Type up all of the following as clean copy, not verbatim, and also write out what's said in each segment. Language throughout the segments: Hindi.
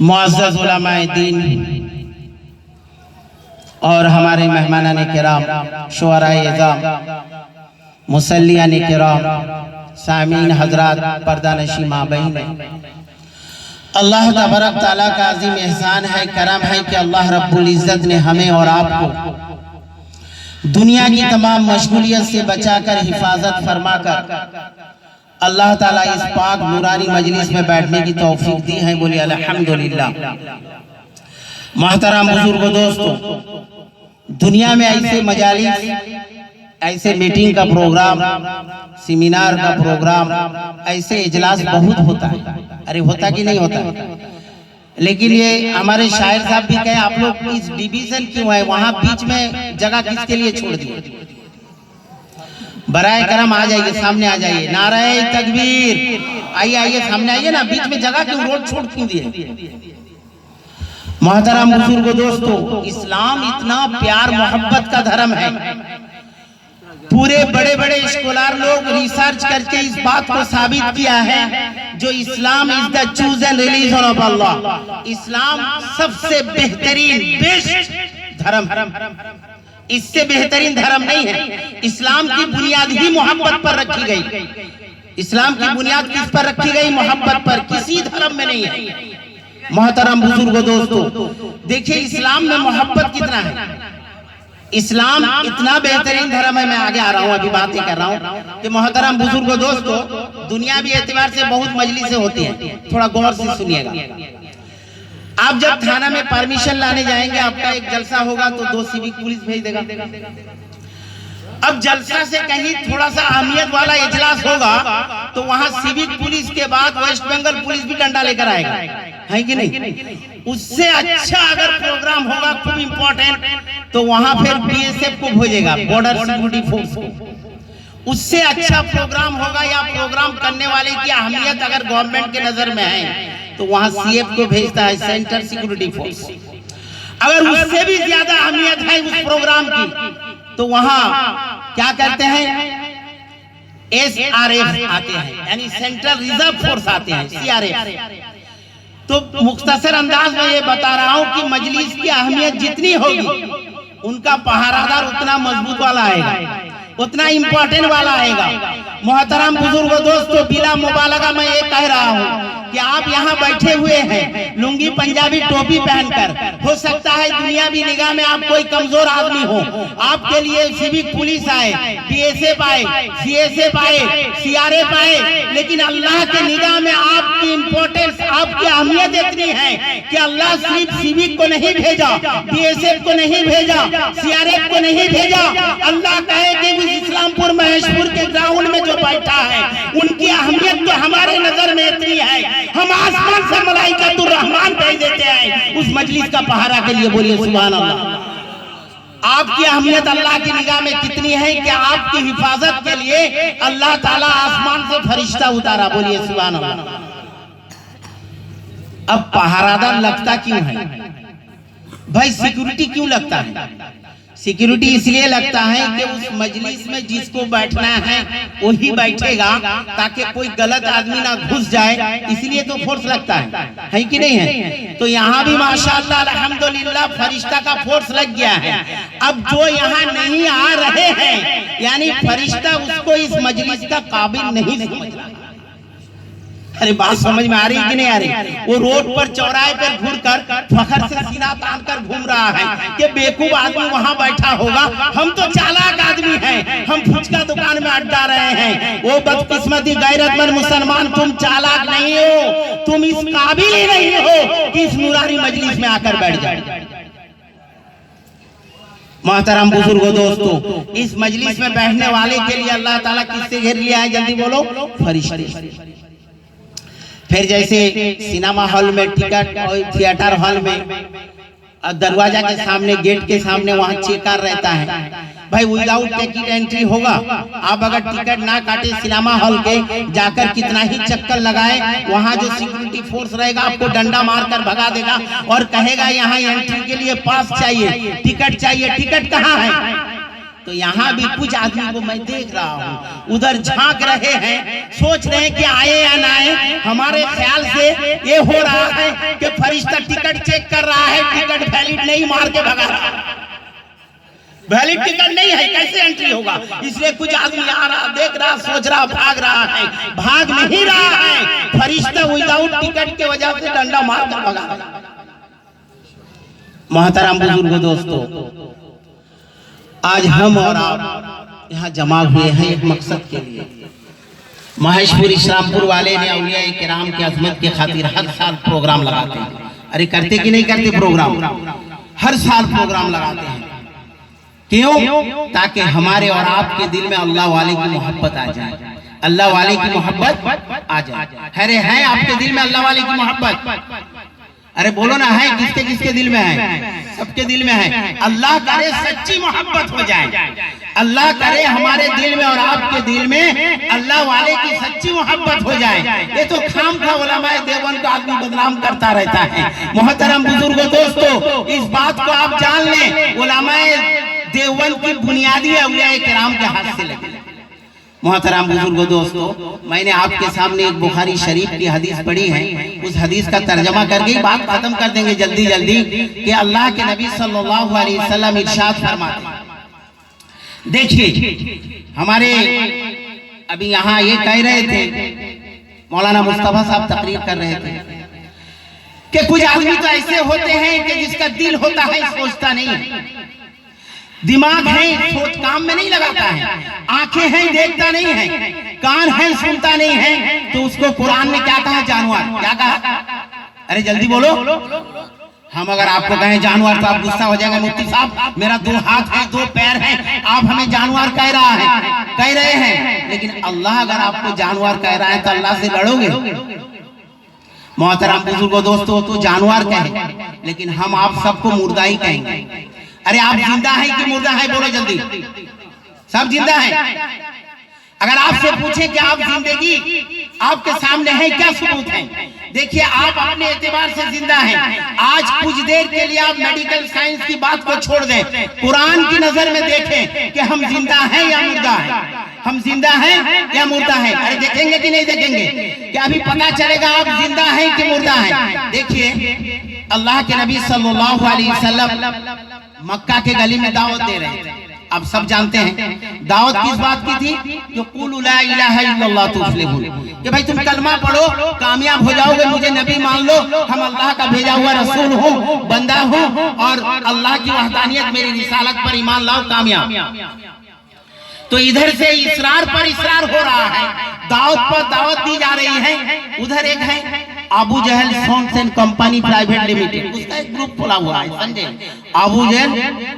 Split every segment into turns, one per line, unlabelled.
मुअज़्ज़ज़ उलमाए दीन और हमारे मेहमानान किराम शुअराए इज़ाम मुसल्लियान किराम सामीन हजरात पर्दानशी माँ बहन, अल्लाह तबारक ताला का अजीम एहसान है, करम है कि अल्लाह रब्बुल इज़्ज़त ने हमें और आपको दुनिया की तमाम मशगूलियत से बचाकर हिफाजत फरमाकर अल्लाह ताला इस पाक नूरानी मजलिस में बैठने की तौफीक दी है। बोलिए अल्हम्दुलिल्लाह। मोहतरम बुजुर्गों, दोस्तों, दुनिया में ऐसे मजालिस, ऐसे मीटिंग का प्रोग्राम, सेमिनार का प्रोग्राम, ऐसे इजलास बहुत होता है। अरे होता कि नहीं होता है? लेकिन ये हमारे शायर साहब भी कहे आप लोग इस डिवीजन क्यों है, वहां बीच में जगह किसके लिए छोड़ दी? बराए करम आ जाइए, सामने आ जाइए। नाराए तकबीर, आइए आइए, सामने आइए ना, बीच में जगह क्यों, रोड छोड़ क्यों दिए? मोहतरम बुजुर्गों, दोस्तों, इस्लाम इतना प्यार मोहब्बत का धर्म है। पूरे बड़े बड़े स्कॉलर लोग रिसर्च करके इस बात को साबित किया है, जो Islam is the chosen religion of Allah, इस्लाम सबसे बेहतरीन बेस्ट धर्म, इससे बेहतरीन धर्म नहीं है। इस्लाम की बुनियाद ही मोहब्बत पर रखी गई। इस्लाम की बुनियाद किस पर रखी गई? मोहब्बत पर, किसी धर्म में नहीं है। मोहतरम बुजुर्गों, दोस्तों, देखिए इस्लाम में मोहब्बत कितना है। इस्लाम इतना बेहतरीन धर्म है। मैं आगे आ रहा हूँ, अभी बात ही कर रहा हूँ कि मोहतरम बुजुर्गों, दोस्तों, दुनियावी एतबार से बहुत मजलिसें होती हैं, थोड़ा गौर से सुनिएगा। आप जब थाना में परमिशन लाने जाएंगे, आपका एक जलसा होगा तो 2 सिविक पुलिस भेज देगा। अब जलसा से कहीं थोड़ा सा अहमियत वाला इजलास होगा तो वहां सिविक पुलिस के बाद वेस्ट बंगाल पुलिस भी डंडा लेकर आएगा, है कि नहीं? उससे अच्छा अगर प्रोग्राम होगा खूब इंपॉर्टेंट तो वहां फिर बीएसएफ को भेजेगा, बॉर्डर सिक्योरिटी फोर्स को। उससे अच्छा प्रोग्राम होगा या प्रोग्राम करने वाले की अहमियत अगर गवर्नमेंट के नजर में है तो वहां सीएफ को भेजता है, सेंट्रल सिक्योरिटी फोर्स। अगर उससे भी ज्यादा अहमियत है उस प्रोग्राम की तो वहां क्या करते हैं, SRF आते हैं, यानी सेंट्रल रिजर्व फोर्स आते हैं, CRF। तो मुख्तसर अंदाज में ये बता रहा हूं कि मजलिस की अहमियत जितनी होगी उनका पहरादार उतना मजबूत वाला आएगा, उतना इम्पोर्टेंट वाला आएगा। मोहतरम बुजुर्गों, दोस्तों, बिला मुबालगा मैं ये कह रहा हूँ कि आप यहाँ बैठे हुए हैं लुंगी पंजाबी टोपी पहनकर, हो सकता है दुनिया भी निगाह में आप कोई कमजोर आदमी हो, आपके लिए सिविक पुलिस आए, BSF आए, CSF आए, CRF आए, लेकिन अल्लाह के निगाह में आपकी इम्पोर्टेंस, आपकी अहमियत इतनी है कि अल्लाह सिर्फ सिविक को नहीं भेजा, BSF को नहीं भेजा, CRF को नहीं भेजा। अल्लाह कहे कि इस्लामपुर महेशपुर के ग्राउंड में जो बैठा है उनकी अहमियत तो हमारे नजर में इतनी है, हम आसमान से मलाइकातुर रहमान भेज देते हैं उस मजलिस का पहरा के लिए। बोलिए सुभान अल्लाह। आपकी अहमियत अल्लाह की निगाह में कितनी है कि आपकी हिफाजत के लिए अल्लाह ताला आसमान से फरिश्ता उतारा। बोलिए सुभान अल्लाह। अब पहरादार लगता क्यों है भाई? सिक्योरिटी क्यों लगता है? सिक्योरिटी इसलिए लगता है कि उस मजलिस में जिसको बैठना है वही बैठेगा ताकि कोई गलत आदमी ना घुस जाए, इसलिए तो फोर्स लगता है कि नहीं है? तो यहाँ भी माशाअल्लाह अल्हम्दुलिल्लाह फरिश्ता का फोर्स लग गया है। अब जो यहाँ नहीं आ रहे हैं, यानी फरिश्ता उसको इस मजलिस का काबिल नहीं समझ रहा। अरे बात समझ में आ रही कि नहीं आ रही? वो रोड पर चौराहे पर घूर कर फखर से सीना तान कर घूम रहा है कि बेवकूफ आदमी वहां बैठा होगा, हम तो चालाक आदमी हैं, हम फुचका दुकान में अड्डा रहे हैं। वो बदकिस्मती गैरतमंद मुसलमान, तुम चालाक नहीं हो, तुम इस काबिल ही नहीं हो कि इस नूरानी मजलिस में आकर बैठ जाए। मोहतरम बुजुर्गों, दोस्तों, इस मजलिस में बैठने वाले के लिए अल्लाह ताला किससे घेर लिया है? जल्दी बोलो, फरिश्ते। फिर जैसे सिनेमा हॉल में टिकट और थिएटर हॉल में दरवाजा के सामने, गेट के सामने वहाँ चेकर रहता है भाई, विदाउट टिकट एंट्री होगा। आप अगर टिकट ना काटे सिनेमा हॉल के, जाकर कितना ही चक्कर लगाए, वहाँ जो सिक्योरिटी फोर्स रहेगा आपको डंडा मारकर भगा देगा और कहेगा यहाँ एंट्री के लिए पास चाहिए, टिकट चाहिए। टिकट कहाँ है? तो यहाँ भी कुछ आदमी को मैं देख रहा हूँ उधर झांक रहे हैं, सोच रहे हैं कि आए या ना आए। हमारे ख्याल से ये हो रहा है कि फरिश्ता टिकट चेक कर रहा है, टिकट वैलिड नहीं, मार के भगा रहा है। वैलिड टिकट नहीं है, कैसे एंट्री होगा? इसलिए कुछ आदमी आ रहा, देख रहा, सोच रहा, भाग रहा है। भाग नहीं रहा है, फरिश्ता विदाउट टिकट के वजह से डंडा मार कर भगा रहा है। मोहतरम बुजुर्गों, दोस्तों, आज हम और आप यहाँ जमा हुए हैं एक मकसद के लिए। महेशपुर इस्लामपुर वाले ने औलिया किराम की अजमत के खातिर हर साल प्रोग्राम लगाते हैं। अरे करते कि नहीं करते प्रोग्राम? हर साल प्रोग्राम लगाते हैं। क्यों? ताकि हमारे और आपके दिल में अल्लाह वाले की मोहब्बत आ जाए, अल्लाह वाले की मोहब्बत आ जाए। अरे है आपके दिल में अल्लाह वाले की मोहब्बत? अरे बोलो ना, है किसके किसके दिल में है? सबके दिल में है। अल्लाह करे सच्ची मोहब्बत हो जाए, अल्लाह करे हमारे दिल में और आपके दिल में अल्लाह वाले की सच्ची मोहब्बत हो जाए। ये तो खामखा उलमाए देवबंद का आदमी बदनाम करता रहता है। मोहतरम बुजुर्गों, दोस्तों, इस बात को आप जान लें, उलमाए देवबंद की बुनियादी औलिया किराम के हाथ से लगी। मोहतरम बुजुर्गों, दोस्तों, मैंने आपके सामने एक बुखारी शरीफ की हदीस पढ़ी है। उस हदीस का तर्जमा करके बात खत्म कर देंगे जल्दी जल्दी कि अल्लाह के नबी सल्लल्लाहु अलैहि वसल्लम इरशाद फरमाते हैं। देखिए, हमारे अभी यहाँ ये कह रहे थे, मौलाना मुस्तफा साहब तकरीर कर रहे थे कि कुछ आदमी तो ऐसे होते हैं कि जिसका दिल होता है सोचता नहीं है, दिमाग है सोच काम में नहीं लगाता है, आंखें हैं देखता नहीं है, कान है सुनता नहीं है। तो उसको कुरान ने क्या कहा? जानवर। क्या कहा? अरे जल्दी बोलो। हम अगर आपको कहें जानवर तो आप गुस्सा हो जाएंगे, मुफ्ती साहब मेरा 2 हाथ है 2 पैर है, आप हमें जानवर कह रहे हैं। लेकिन अल्लाह अगर आपको जानवर कह रहा है तो अल्लाह से लड़ोगे? मोहतरम बुजुर्गों, दोस्तों, तो जानवर कहे, लेकिन हम आप सबको मुर्दा ही कहेंगे। अरे आप जिंदा है कि मुर्दा है? बोलो जल्दी। सब जिंदा है। अगर आपसे पूछे कि आप जिंदगी आपके सामने है, क्या सबूत है? देखिए, आप अपने एतबार से जिंदा हैं। आज कुछ देर के लिए आप मेडिकल साइंस की बात को छोड़ दें, कुरान की नजर में देखें कि हम जिंदा हैं या मुर्दा हैं, हम जिंदा हैं या मुर्दा हैं। अरे देखेंगे कि नहीं देखेंगे? क्या अभी पता चलेगा आप जिंदा हैं कि मुर्दा हैं? देखिए, अल्लाह के नबी सल्लल्लाहु अलैहि वसल्लम मक्का के गली में दावत दे रहे थे। अब सब जानते हैं दावत किस बात की थी? कि कुलू ला इलाहा इल्लल्लाह तुफ्लिहून, कि भाई तुम कलमा पढ़ो कामयाब हो जाओगे, मुझे नबी मान लो, हम अल्लाह का भेजा हुआ रसूल हूँ, बंदा हूँ, और अल्लाह की वहदानियत मेरी रिसालत पर ईमान लाओ, कामयाब। तो इधर से इसरार पर इसरार हो रहा है, दावत पर दावत दी जा रही है। उधर एक है अबू जहल सोन्स एंड कंपनी प्राइवेट लिमिटेड, उसका एक ग्रुप खुला हुआ है, समझे?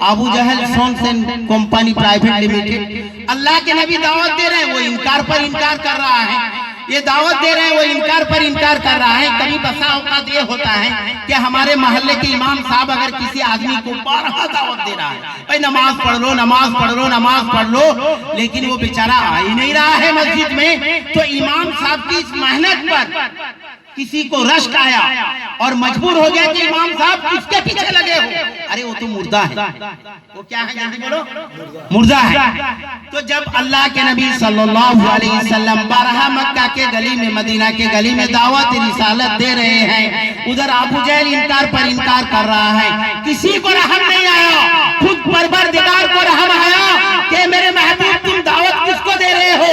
अबू जहल सोन्स एंड कंपनी प्राइवेट लिमिटेड। अल्लाह के नबी दावत दे रहे हैं, वो इनकार पर इनकार कर रहा है। ये दावत दे रहे हैं, वो इनकार पर इनकार कर रहा है। कभी बसा औकात ये होता है कि हमारे मोहल्ले के इमाम साहब अगर किसी आदमी को 12 दावत दे रहा है, भाई नमाज पढ़ लो, नमाज पढ़ लो, नमाज पढ़ लो, लेकिन वो बेचारा आ ही नहीं रहा है मस्जिद में, तो इमाम साहब की इस मेहनत पर किसी को रश्क आया और मजबूर हो गया कि इमाम साहब किसके पीछे लगे हो? अरे वो तो मुर्दा है। वो क्या है, जल्दी बोलो? मुर्दा है। तो जब अल्लाह के नबी सल्लल्लाहु अलैहि वसल्लम 12 मक्का के गली में, मदीना के गली में दावत रिसालत दे रहे हैं, उधर अबू जहल इनकार पर इनकार कर रहा है। किसी को रहम नहीं आया, खुद परवरदिगार को रहम आया कि मेरे महबूब तुम दावत किसको दे रहे हो?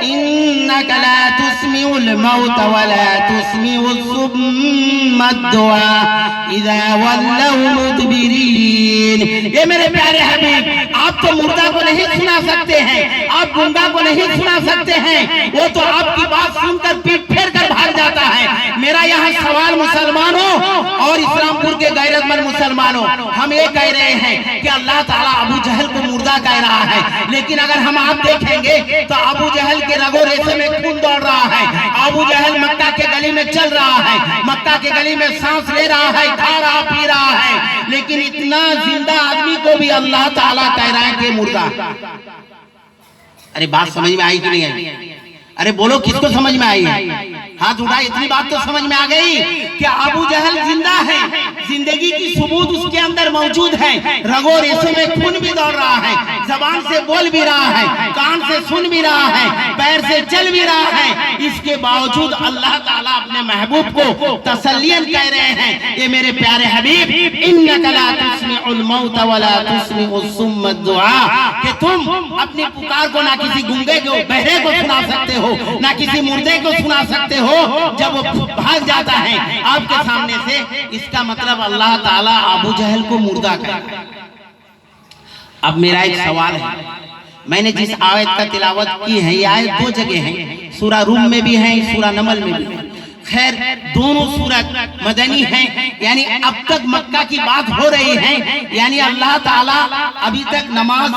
इन्नका ला तुस्मिउल मौत वला तुस्मिउस सुम्मा दुआ इज़ा वल्लौ मुदबिरीन। ये मेरे प्यारे हबीब, आप तो मुर्दा को नहीं सुना सकते हैं, आप गुंगा को नहीं सुना सकते हैं, वो तो आपकी बात सुनकर पीठ फेर कर भाग जाता है। मेरा यहाँ सवाल मुसलमानों और इस्लामपुर के गैरतमंद मुसलमानों, हम ये कह रहे हैं कि अल्लाह ताला अबू जहल को मुर्दा कह रहा है, लेकिन अगर हम आप देखेंगे तो अबू जहल के रगो रेशे में खून दौड़ रहा है। अबू जहल मक्का के गली में चल रहा है, मक्का के गली में सांस ले रहा है, खा रहा पी रहा है, लेकिन इतना जिंदा आदमी को भी अल्लाह ताला कह रहा है कि मुर्दा। अरे बात समझ में आई कि नहीं आई? अरे बोलो, किसको समझ में आई है? हाथ उठा। इतनी बात तो समझ में आ गई कि अबू जहल जिंदा है, जिंदगी की सबूत उसके अंदर मौजूद है, रगो रेशों में खून भी दौड़ रहा है, जबान से बोल भी रहा है, कान से सुन भी रहा है, पैर से चल भी रहा है। इसके बावजूद अल्लाह ताला अपने महबूब को तसल्लियन कह रहे हैं, ये मेरे प्यारे हबीब, इन्नका ला तुस्मिउल मौत वला तुस्मिउस सुम्मा दुआ, कि तुम अपनी पुकार को ना किसी गूंगे को, बहरे को सुना सकते हो, ना किसी मुर्दे को सुना सकते हो जब वो भाग जाता है आपके सामने से। इसका मतलब अल्लाह ताला अबू जहल को मुर्दा कहता है। अब मेरा एक सवाल है, मैंने जिस आयत का तिलावत की है, ये आयत 2 जगह है, सूरा रूम में भी है, सूरा नमल में भी है। खैर, दोनों सूरत मदनी हैं, यानी अब तक मक्का की बात हो रही है, यानी अल्लाह ताला अभी तक नमाज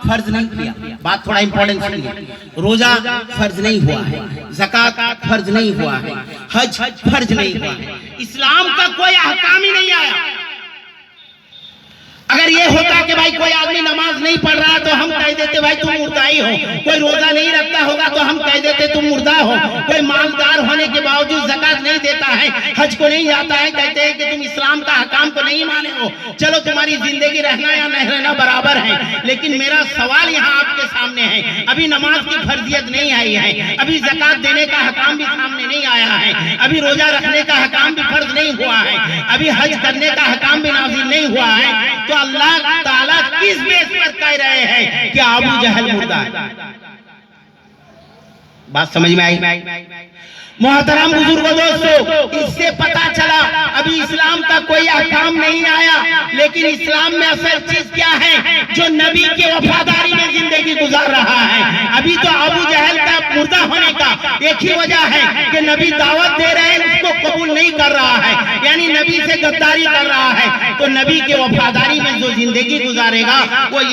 फर्ज नहीं किया। बात थोड़ा इंपॉर्टेंट सुनिए, रोजा फर्ज नहीं हुआ है, ज़कात फर्ज नहीं हुआ है, हज फर्ज नहीं हुआ है, इस्लाम का कोई अहकाम ही नहीं आया। अगर ये होता कि भाई कोई आदमी नमाज नहीं पढ़ रहा तो हम कह देते भाई तुम मुर्दाई हो, कोई रोजा नहीं रखता होगा तो हम कह देते तुम मुर्दा हो, कोई मालदार होने के बावजूद ज़कात नहीं देता है, हज को नहीं जाता है, कहते हैं कि तुम इस्लाम का हकाम को नहीं माने हो, चलो तुम्हारी जिंदगी रहना या नहीं रहना बराबर है। लेकिन मेरा सवाल यहाँ आपके सामने है, अभी नमाज की फर्जियत नहीं आई है, अभी ज़कात देने का हकाम भी सामने नहीं आया है, अभी रोजा रखने का हकाम भी फर्ज नहीं हुआ है, अभी हज करने का हकाम भी नाज़िल नहीं हुआ है, तो अल्लाह ताला किस बेस पर कह रहे हैं कि अबू जहल मुर्दा है? बात समझ में आई? मोहतरम बुजुर्गों, दोस्तों, इससे पता चला अभी इस्लाम का कोई अहकाम नहीं आया, लेकिन इस्लाम में असल चीज क्या है? जो नबी के वफादारी में जिंदगी गुजार रहा है। अभी तो अबू जहल का मुर्दा होने का एक ही वजह है कि नबी दावत दे रहे हैं, उसको कबूल नहीं कर रहा है, यानी नबी से गद्दारी कर रहा है। तो नबी के वफादारी में जो जिंदगी गुजारेगा वो